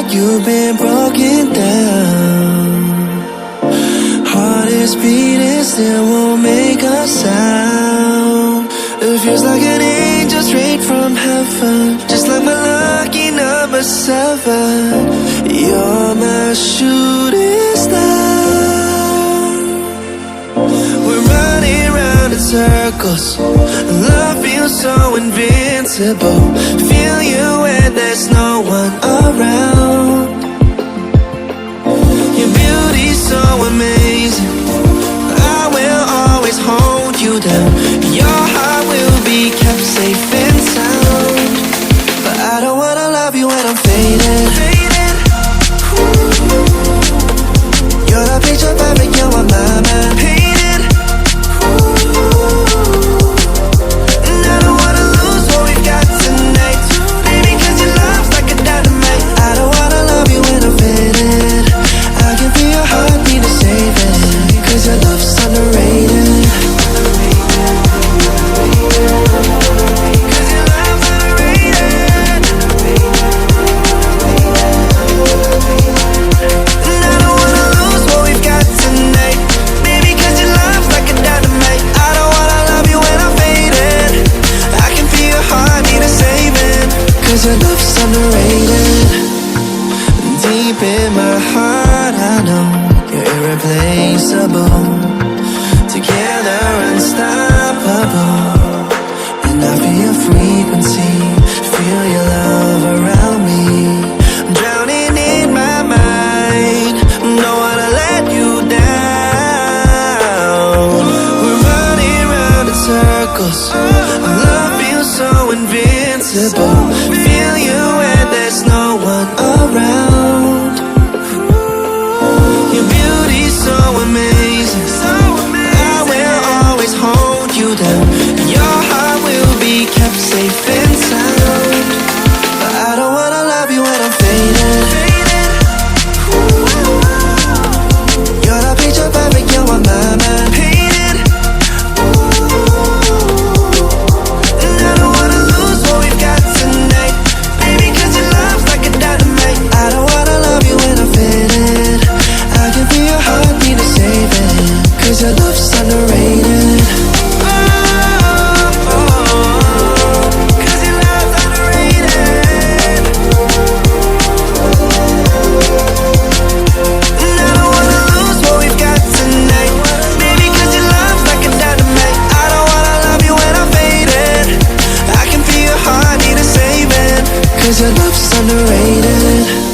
like you've been broken down. Heart is beating, still won't make a sound. It feels like an angel straight from heaven, just like my lucky number 7. You're my shooting star. We're running round in circles, love feels so invincible. Feel you when there's no one around. Your beauty's so amazing, I will always hold you down. Your heart will be kept safe and sound. But I don't wanna love you when I'm faded. You're the picture perfect, you're on my mind. Painted. And I don't wanna lose what we've got tonight, baby, cause your love's like a dynamite. I don't wanna love you when I'm faded. I can feel your heartbeat to save it, cause your love's underrated. Cause your love's underrated. Deep in my heart I know you're irreplaceable. Together unstoppable. And I feel your frequency, feel your love around me. I'm drowning in my mind, don't wanna let you down. We're running round in circles, our love feels so invincible. Feel you when there's no one around. Your beauty's so amazing, I will always hold you down. Your heart will be kept safe and sound. But I don't wanna love you when I'm faded. You're the picture perfect, you're on my mind. Painted. And I don't wanna lose what we've got tonight, baby, cause your love's like a dynamite. I don't wanna love you when I'm faded. I can feel your heartbeat to save it, cause your love's underrated. Cause your love's underrated. And I don't wanna lose what we've got tonight, baby, cause your love's like a dynamite. I don't wanna love you when I'm faded. I can feel your heartbeat to save it, cause your love's underrated.